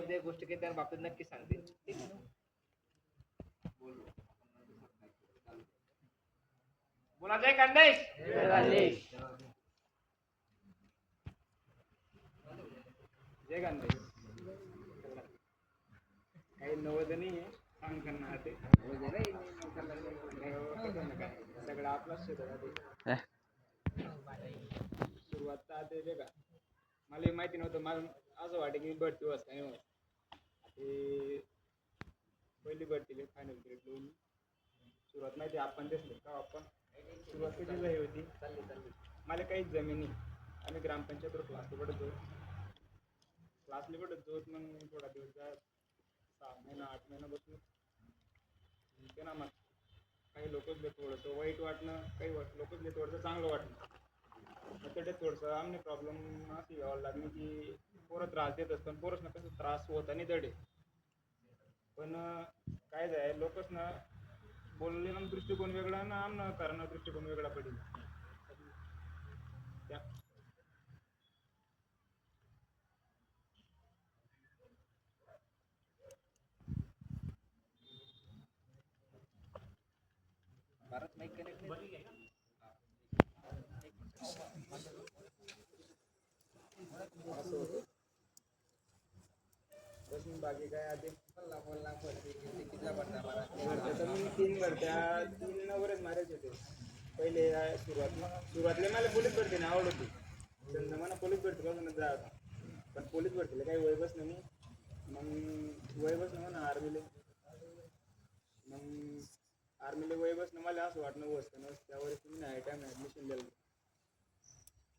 त्या गोष्टी काही त्या बाबतीत नक्की सांगतील. बोला जय खानदेश. जय खानदेश. काही नवद नाही आहे सांग करणार ते सगळं आपलाच शेत सुरुवात आते का मला माहिती नव्हतं. मला असं वाटतं की भरती वाजता नाही ते पहिली भरती फायनल ग्रेड लिहून सुरुवात माहिती आपण दिसलो का आपण सुरुवात कशी झाली होती. चालली मला काहीच जमिनी आम्ही ग्रामपंचायतवर क्लासला पडत होत. मग थोडा दिवस 6 महिना 8 महिना बसून ते ना मग काही लोकच थोडंसं वाईट वाटणं, काही लोकच थोडंसं चांगलं वाटणं. त्याच्यात थोडंसं आमने प्रॉब्लेम अशी यावं लागली की पोरं त्रास देत असतात. पोरच कसं त्रास होता नाही दडे पण काय जाय लोकच ना बोललेला दृष्टिकोन वेगळा ना आमना करणं दृष्टिकोन वेगळा पडेल. भारत माईक कनेक्ट बसून बाकी काय आधी तीन भरत्या 3 वरच मारायचे होते. पहिले सुरुवातले मला पोलीस भरती ना आवड होती. त्यांना मला पोलीस भरती पासूनच जा होता. पण पोलीस भरतीला काही वय बस नाही. मग वय बस ना आर्मीले मग आर्मीला वय बसणं मला असं वाटणं वसतं नसतं. त्यावेळेस तुम्ही आय टी आय ॲडमिशन दिलं.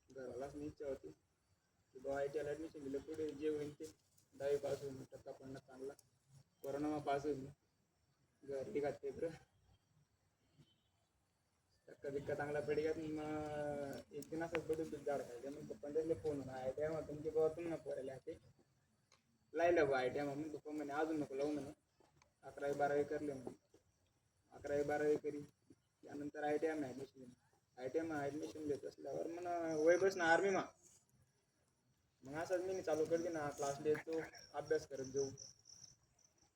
घरालाच मी इच्छा होती की बा आय टी आयला ॲडमिशन दिलं पुढे जे होईल ते 10वी पास होईल. टक्का पडणं चांगला कोरोनामा पास होईल. घरी घात पेपर टक्का बिक्का चांगला पडी घ्यात. मग एक दिन असंच बदल झाड खायचं मग पप्पांकडे फोन होता आय टी आय मग तुमचे बाबा तुम्ही नको राहिले ते लायलं बा आय टी आय मग पप्पा म्हणे अजून नको लावू म्हणे 11वी 12वी करले म्हणे 11वी 12वी करी. त्यानंतर I T I admission I T I admission घेत असल्यावर मग वय बस ना आर्मी मग असंच मी चालू करते ना क्लासला येतो अभ्यास करत जाऊ.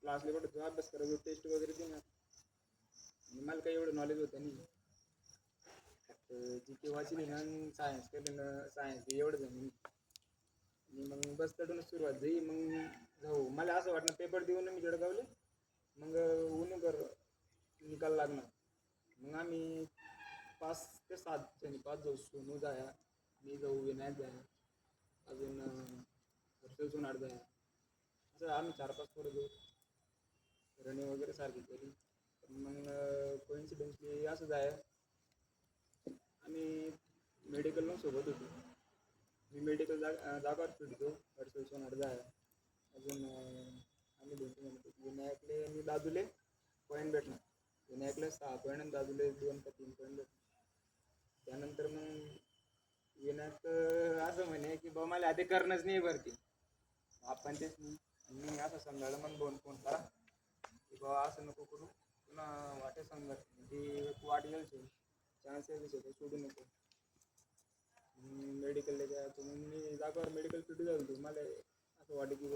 क्लासला कुठं तो अभ्यास करत जाऊ टेस्ट वगैरे दे ना. मला काही एवढं नॉलेज होतं नाही. जी के वाचली ना सायन्स केलं ना सायन्स एवढं जमीन आणि मग बस तडूनच सुरुवात झाली. मग जाऊ मला असं वाटलं पेपर देऊन मी जळगावले मग उन्हीकर निकाल लागणार. मग आम्ही 5 ते 7 जणी 5 जाऊ. सोनू जाया मी जाऊ विनायक जाया अजून हर्षल सोनार जाया असं आम्ही 4-5 पोरं जाऊ रनिंग वगैरे सारखी केली. मग कोइन्सिडेंटली असं जाय आम्ही मेडिकलला सोबत होतो. मी मेडिकल जागावर फिरतो. हर्षल सोनार जाया अजून आम्ही 2-3 जण विनायकले आणि दादूले पॉईंट भेटणार. विनायकला 6 पॉईंट आणि दादूले 2 का 3 पॉईंट भेटणार. त्यानंतर मग विनायक असं म्हणे की बा मला आधी करणंच नाही भरती आपण तेच नाही. मी असं समजायला मग 2 फोन करा की बा असं नको करू पुन्हा वाटे समजा ती वाट गेल चान्सेस होते सोडू नको. मेडिकलला द्या तुम्ही मी जागावर मेडिकल फिटू झालो. मला असं वाटतं की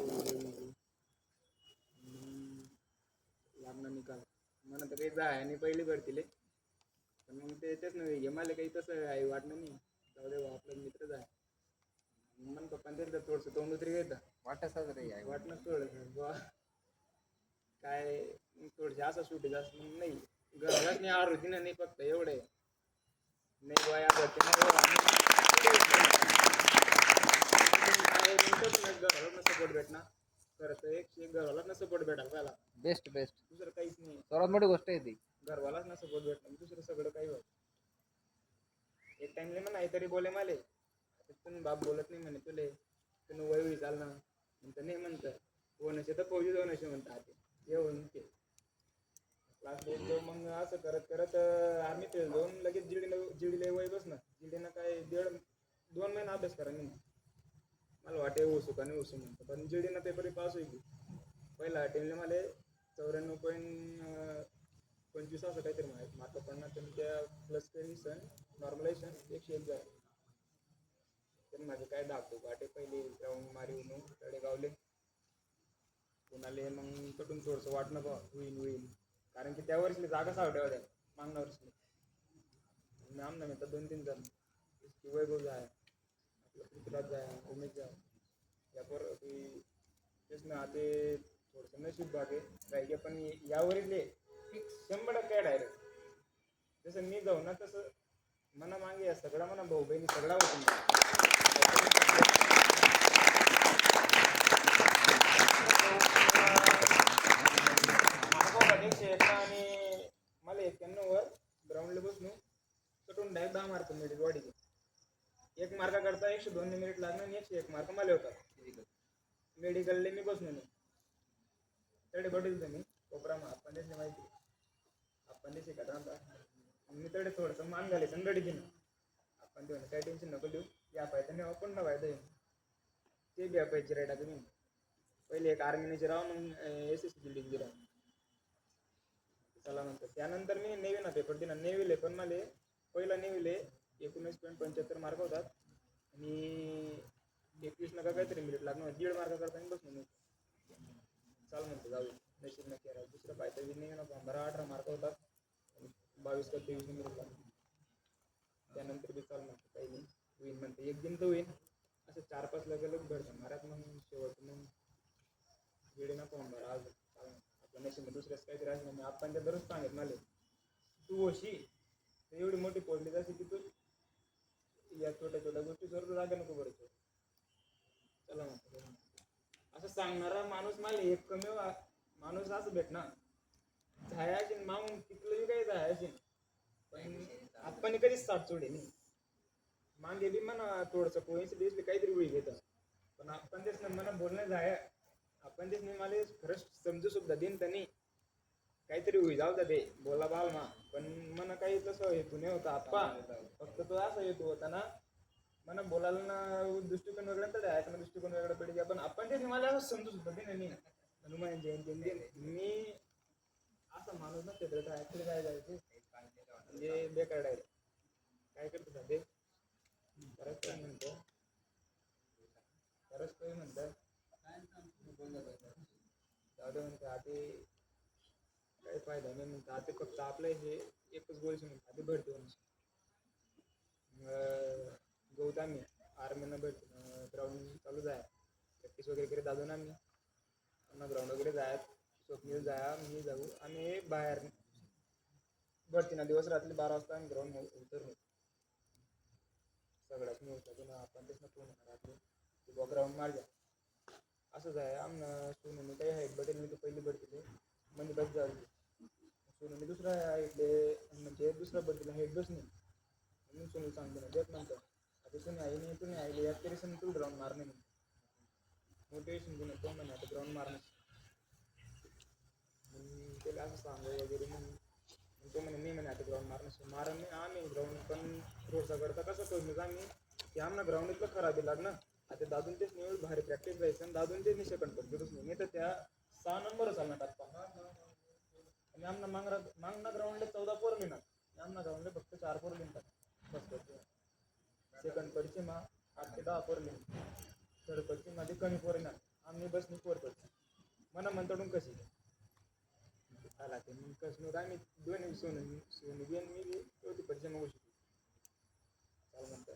लागणार निकाल म्हणा तर काही जाय आणि पहिली भरतीले पण मग ते तेच नाही घे मला काही तसं आहे वाटलं नाही. जाऊ दे आपला मित्रच आहे. मन पप्पांचं थोडंसं तोंड उतरी घेतं वाटतं रे वाटणं थोडं बा काय थोडीशी असं सुटी जास्त मग नाही घरालाच नाही आर होती ना नाही फक्त एवढे नाही वया भरती घराला सपोर्ट भेटणार खरं एक घराला ना सपोर्ट भेटायला पहिला बेस्ट दुसरं काहीच नाही. सर्वात मोठी गोष्ट आहे ती घरवालाच ना सपोर्ट भेटणार दुसरं सगळं काही होत. एक टाइमले मग नाहीतरी बोले माले तुम्ही बाप बोलत नाही म्हणे तुले तुम्ही वय होई चाल ना म्हणतं नाही म्हणतं होण्याचे तर फौजी होण्याचे म्हणतात हे होऊन ते क्लास येतो. मग असं करत करत आम्ही ते जाऊन लगेच जीडीला वय बसणार. जीडीनं काय 2 महिना अभ्यास करा नाही मला वाटे ओसू का नाही ओसू म्हणतं पण जीडीनं पेपर पास होईल. पहिला अटेम्प्टला मला 94.25 असं काहीतरी मार्क पडणार. तर त्या प्लस टेन्शन नॉर्मलायझेशन 101 जाय तर माझे काय दाखवू वाटे पहिले ग्राउंड मारी म्हणून तडे गावले कोणाले मग कटून थोडंसं वाटणं बा होईल कारण की त्या वर्षी जागा सावट्या होत्या मागण्या वर्षी मी आमना म्हणतात 2-3 जण वैभव जाय आपलं पृथ्वीराज जाय उमेश जाय यापर तेच ना ते थोडंसं नशीब बागे राहिले पण यावरील फिक्स 100% डायरेक्ट जसं मी जाऊ ना तसं मना मागे सगळा म्हणा भाऊ बहिणी सगळा होतो आणि मला 91 वर ग्राउंडला बसून कटून डायरेक्ट 10 मार्क मिळेल वाढीचे 1 मार्का करता 102 मिनिट लागणार आणि 101 मार्क मला होता मेडिकलले मी बसून तडे बडील तुम्ही कोपरा आपण माहिती आपण ते शिकत मी तडे थोडंसं मान झाले संगडी दिन आपण ते काय टेन्शन नको देऊ या पाहिजे नाही आपण न फायदा ते बी पाहिजे राईटा तुम्ही पहिले एक आर्मीचे राव मग SSC बिल्डिंग राव चला म्हणतात त्यानंतर मी नेव्हीला पेपर दिला नेव्हीले पण मला पहिला नेव्हीले 19.75 मार्क होतात आणि 21 नका काहीतरी मिनिट लागणार 1.5 मार्क करता बसून चाल म्हणतो जाऊ नशीब नक्की राव दुसरं पाहिजे नेव्ही ना 15-18 मार्क होतात 22 का 23 मिनिट लागणार त्यानंतर बी चाल म्हणतो काही नाही होईल म्हणते एक दिन तर होईल असं 4-5 लगेच घडतं महाराज मग शेवट मग वेळे नको बरं आज आपल्या नशीब दुसऱ्याच काहीतरी असं नाही आपण त्या दररोज सांगत मला तू होशी एवढी मोठी पोचली जशी की तू या छोट्या छोट्या गोष्टी जरूर जागा नको बरं चला म्हणतो असं सांगणारा माणूस मला एक कमी माणूस असं भेटणार झायाशीन मागून तिथलं काही झायाशीन पण आपण कधीच साथ सोडे नाही मागे बी म्हणा थोडंसं कोणीच दिसले काहीतरी उडी घेतं पण आपण तेच ना मला बोलणं जाया आपण तेच नाही मला खरंच समजू सुद्धा देईन तर नाही काहीतरी होई जाऊ ते बोला बाल मा पण मला काही तसं हेतू नाही होता आप्पा फक्त तो असा हेतू होता ना मला बोलायला ना दृष्टिकोन वेगळा तर ऐकणं दृष्टिकोन वेगळा पडले पण आपण ते मला असं समजू सुद्धा दे नाही हनुमान जयंती मी असा माणूस नसते तर ऍक्च्युली काय जायचे म्हणजे बेकार डायरेक्ट काय करतो ते खरंच काय म्हणतो खरंच काय म्हणतात जाऊ दे म्हणते आधी काही फायदा नाही म्हणते आता फक्त आपलं हे एकच गोळी म्हणते आधी भरते गौत आम्ही आर्मीनं भेटतो ग्राउंड चालू जाय प्रॅक्टिस वगैरे करे दादून आम्ही ग्राउंड वगैरे जाय स्वप्नील जाया मी जाऊ आम्ही बाहेर भरती ना दिवस रात्री 12 वाजता आम्ही ग्राउंड उतरलो सगळ्याच मिळतो ना आपण तेच ना पूर्ण रात्री ग्राउंड मार द्या असंच आहे आमनं सोनून काही हाईट बटेल मी तर पहिली भरती म्हणजे बस जाऊ सोनून मी दुसरा हाईटले म्हणजे दुसरा भरतीला हाईट बस नाही म्हणून सोनू सांगतो ना देत नंतर आता सोनी आई नाही तुम्ही आईले यात तरी सण तू ग्राउंड मारणे मोटिवेशन घेऊन तो म्हणे आता ग्राउंड मारणे त्याला असं सांगू वगैरे म्हणून तो म्हणे मी म्हणे आता ग्राउंड मारणे मारण नाही आम्ही ग्राउंड पण रोडचा करता कसं करू आम्ही की आमना ग्राउंड इतकं खराब लागणार आता दादून तेच नाही भारी प्रॅक्टिस जायचं आणि दादून तेच नाही सेकंड पडतोच नाही तर त्या 6 नंबरच आला टप्पा आणि आमना मागणा ग्राउंडला 14 पोर लिहिणार आमना ग्राउंडला फक्त 4 पोर लिहितात बस सेकंड पडची मा 8 ते 10 पोर लिहिणार थर्ड पडची मध्ये कमी पोर येणार आम्ही बस नाही पोर पडची मना म्हणताडून कशी आला ते मग कसं आम्ही दोन्ही सोनी बिन मी होती पडची मग चाल म्हणतात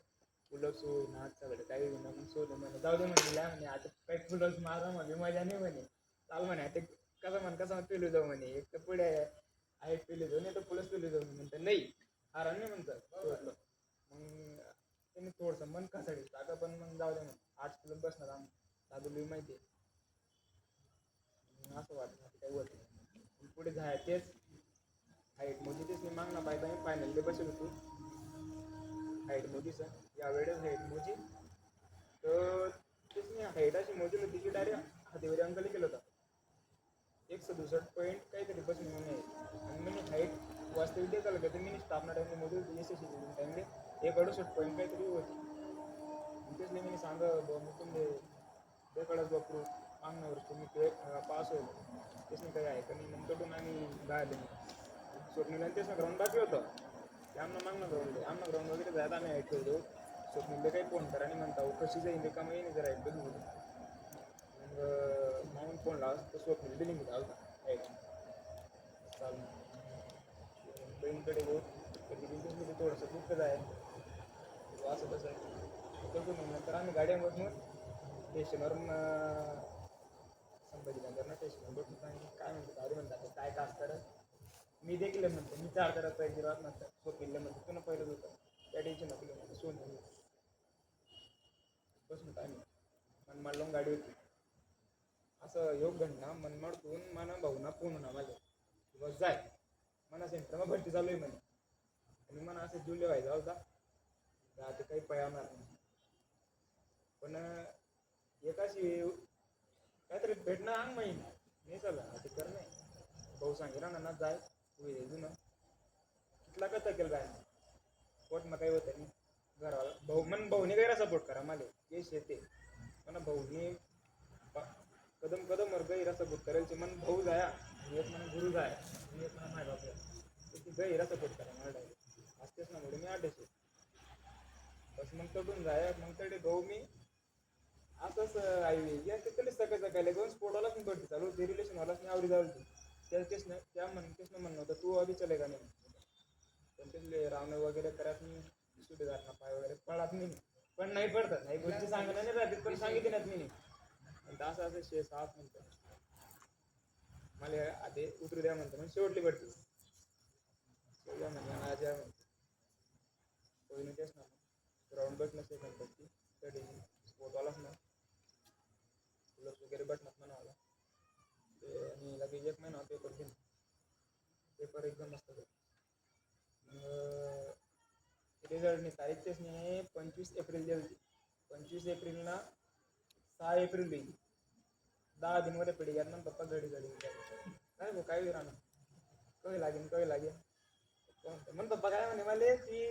फुलच होई नाच सगळं काही होईना मग सोडलं म्हणे जाऊ दे म्हणे म्हणे आता काही फुलच मारा म्हणे मजा नाही म्हणे चाल म्हणे आता कसं पेलू जाऊ म्हणे एक तर पुढे आहे पेले जाऊ नाही तर पुढेच पेलू जाऊ म्हणतात नाही हारा नाही म्हणतात सोडलं मग त्यांनी थोडंसं मन कसाडी आता पण मग जाऊ दे म्हणे 8 किलो बसणार आम्ही दादूला माहिती आहे असं वाटतं काही होत नाही पुढे जाय तेच हाईट मोठी तेच मी मागणं पाहिजे मी फायनलला बसेल होतो हाईट मोजीचं यावेळेस हाईट मोजी तर तेच मी हाईट अशी मोजली होती की डायरेक्ट हातीवर अंकल केलं होता 167 पॉईंट काहीतरी बसून म्हणून आणि मी हाईट वास्तविक ते झालं का तर मी स्टाफना टाईमने मोजली होती SSC टाईमने 168 पॉईंट काहीतरी होती तेच नाही मी सांग तुम्ही बेकडच बापरू अंगणावर तुम्ही ते पास होईल तेच नाही काही आहे का नाही नंतर आम्ही बाहेर स्वप्नीला तेच ना ग्राउंड बाकी होतं ते आमना मागणं ग्राउंड वगैरे जायला आम्ही ऐकतो स्वप्नीला काही फोन करा आणि म्हणता कशी जाईल ते कामं येईल जरा ऐकतो मग मागून फोन लावा तर स्वप्न बिलिंग चालतं चालू बहीणकडे गो कधी बिझनेसमध्ये थोडंसं दुःखच आहे असं तसं आहे कसं मग नंतर आम्ही गाड्यांवरून स्टेशनवरून संभाजीनगर स्टेशनवर बसून आणि काय म्हणतो अरे म्हणतात काय का असतं मी देखील म्हणतो मी चार करत पाहिजे राहत नंतर स्वप्नीला म्हणतो तुला पहिलं होतं त्या टेन्शन नको म्हणतो सोन बस म्हणतो आम्ही मनमाड लावून गाडी होती असं योग घडना मनमाडतून मना भाऊना फोन होणार माझ्या किंवा जाय मना सेंटरमा भरती चालू आहे म्हणे आणि मला असं जुले व्हायचा होता आता काही पळवणार नाही पण एकाशी काहीतरी भेटणं अंग माहीत नाही चाललं आता कर नाही भाऊ सांगेल ना जाय ना तिथला कथा केलं काय पोट मग काही होतं नाही घराला भाऊ मन भाऊने गैरा सपोर्ट करा मला यश येते पण भाऊने कदम कदम वर गैरा सपोर्ट करायचे मन भाऊ जाया एक म्हणा गुरु जाया एक म्हणा माय बाप ती गैरा सपोर्ट करा मला डायरेक्ट असतेच ना म्हणून मी आठशे बस मग तटून जाय मग तडे भाऊ मी असंच आई या तिकडे सकाळी सकाळी दोन स्पोर्टवालाच मी करते चालू ते रिलेशन वालाच मी आवडी जाऊ त्याच ना त्या म्हणतेच ना म्हणणं होतं तू आधी चले का नाही त्यांच्यातले रावणे वगैरे करत नाही सुटेदार ना पाय वगैरे पडत नाही पण नाही पडतात नाही गोष्टी सांगणार नाही राहते पण सांगितली नाहीत मी असं असं 6-7 म्हणतो मला आधी उतरू द्या म्हणतो म्हणजे शेवटली पडते शेवट्या म्हणजे माझ्या म्हणतो कोणी तेच ना ग्राउंड बस नसते म्हणतात ती तरी स्पोर्टवालाच ना प्लस वगैरे बटनात म्हणाला ते आणि लगेच 1 महिना पेपर घेऊन पेपर एकदम मस्त रिझल्टनी तारीखच नाही 25 एप्रिल दिली 25 एप्रिलला 6 एप्रिल देईल 10 दिनमध्ये पिढी घ्या ना पप्पा घडी काय भाऊ काय राहणार कवी लागेल म्हण पप्पा काय म्हणे मला की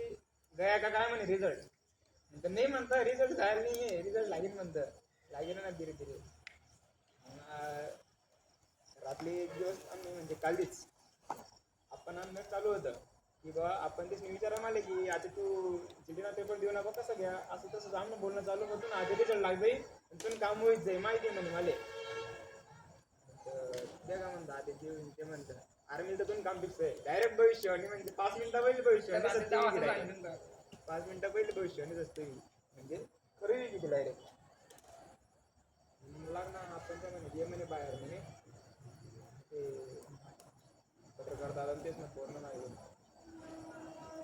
गया का काय म्हणे रिझल्ट नंतर नाही म्हणता रिझल्ट जायला नाही आहे रिझल्ट लागेल म्हणतं लागेल ना धीरे धीरे रात्री एक दिवस आम्ही म्हणजे कालीच आपण आम्ही चालू होतं की बाबा आपण तेच विचारा माले की आता तू जिल्ह्याला पेपर देऊ नका कसं घ्या असं तसं जाऊन बोलणं चालू होतं आधी रिझल्ट लागतंय पण काम होईत जाईल माहिती म्हणे मला ते का म्हणतं आधी देऊन ते म्हणतं आर्मी तर दोन काम फिक्स आहे डायरेक्ट भविष्यवाणी म्हणजे 5 मिनिटं पहिले भविष्यवाणी 5 मिनिटं पहिले भविष्यवाणीच असते म्हणजे खरं किती डायरेक्ट लागणार आपण काय म्हणे म्हणे बाहेर म्हणे ते पत्रकार दादा तेच ना पूर्ण नाही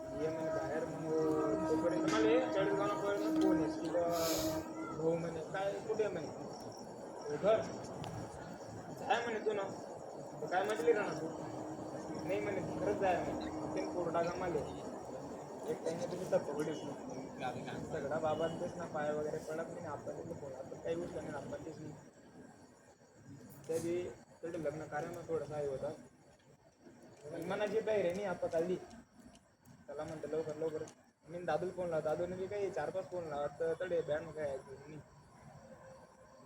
म्हणे बाहेर मग तोपर्यंत मला 40 गावापर्यंत फोन आहे किंवा भाऊ म्हणे काय कुठे म्हणे घर जाय म्हणे तू ना काय म्हटली का ना तू नाही म्हणे खरंच जाय म्हणे ते कोरडा गमाले एक टाइम तुम्ही पगडी सगळा बाबा तेच ना पाय वगैरे पडत नाही आपण आपण काही गोष्ट नाही आपण तेच नाही तरी तेवढे लग्न कार्यानं थोडंसं आहे होता मनाची तयारी नाही आपण चालली त्याला म्हणतं लवकर मी दादूला फोन लावा दादूने बी काही 4-5 फोन लावा तर तडे बँड काय आहे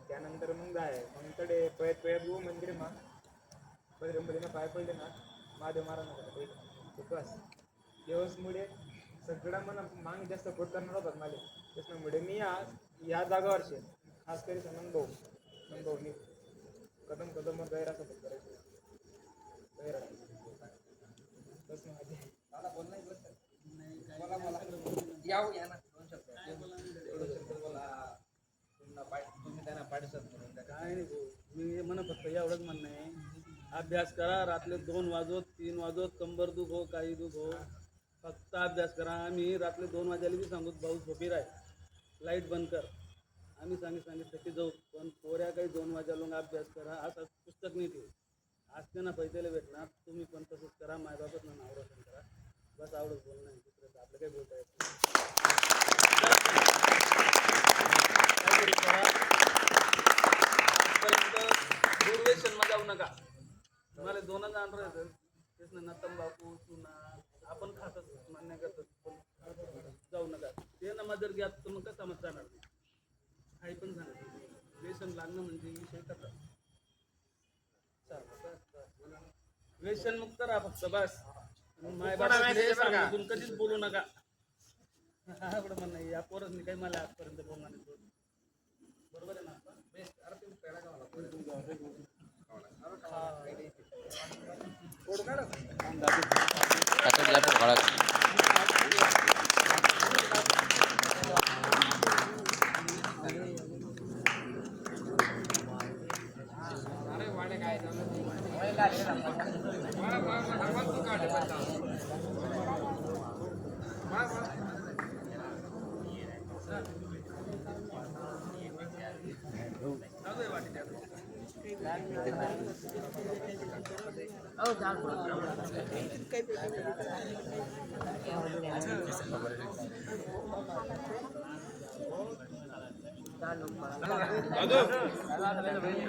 त्यानंतर मग जाय मग तडे पळत गो मंदिर मा बजरंगबलीनं पाय पडले ना महादेव महाराज पहिले बस दिवसमुळे सगळं मला माग जास्त सपोर्ट करणार होतात मला त्याच्यामुळे मी या जागावर खास करी भाऊ मी कदम कदमवर गैरा सपोर्ट करायचो गैरा बस माझे मला बोल नाही या ना 2 शब्द तुम्ही त्यांना पाठवत म्हणून काय नाही मी म्हणत फक्त एवढंच म्हणणं आहे अभ्यास करा रात्री 2 वाजोत 3 वाजोत कंबर दुख हो काही दुख हो फक्त अभ्यास करा आम्ही रात्री 2 वाजायला बी सांगू भाऊ झोपी राह लाईट बंद कर आम्ही सांगितलं जाऊ पण पोऱ्या काही 2 वाजायला अभ्यास करा असं पुस्तक नाही ते असते ना पैशाला भेटणार तुम्ही पण तसंच करा मायबापच ना नाव रोशन करा बस आवडत बोलणं आहे दुसरं आपलं काही बोलता येत मध्ये जाऊ नका मला 2 जण राहायचं तेच ना तंबाखू चुना आपण खातच मान्य करतो जाऊ नका ते ना जर घ्या तर मग कसं समज जाणार नाही काही पण सांगा व्यसन लागणं म्हणजे विषय कसा व्यसन मुक्त राहा फक्त बस मायबापातून कधीच बोलू नका एवढं म्हणणं या पोरांनी काही मला आजपर्यंत बोलणार नाही बरोबर आहे ना बेस्ट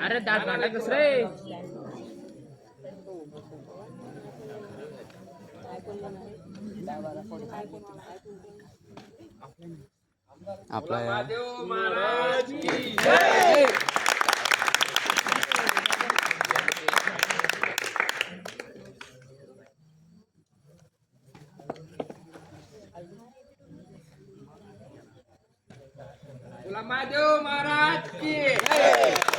अरे दाट मांडा दुसरे आपला महादेव महाराज की जय. महादेव महाराज की जय.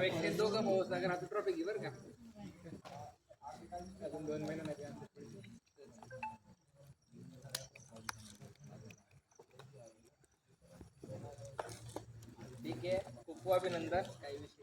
व्यक्ती दोघं भाऊ सागर आता ट्रॉफी घे बरं का अजून 2 महिने नाही ठीक आहे खूप अभिनंदन काही विषय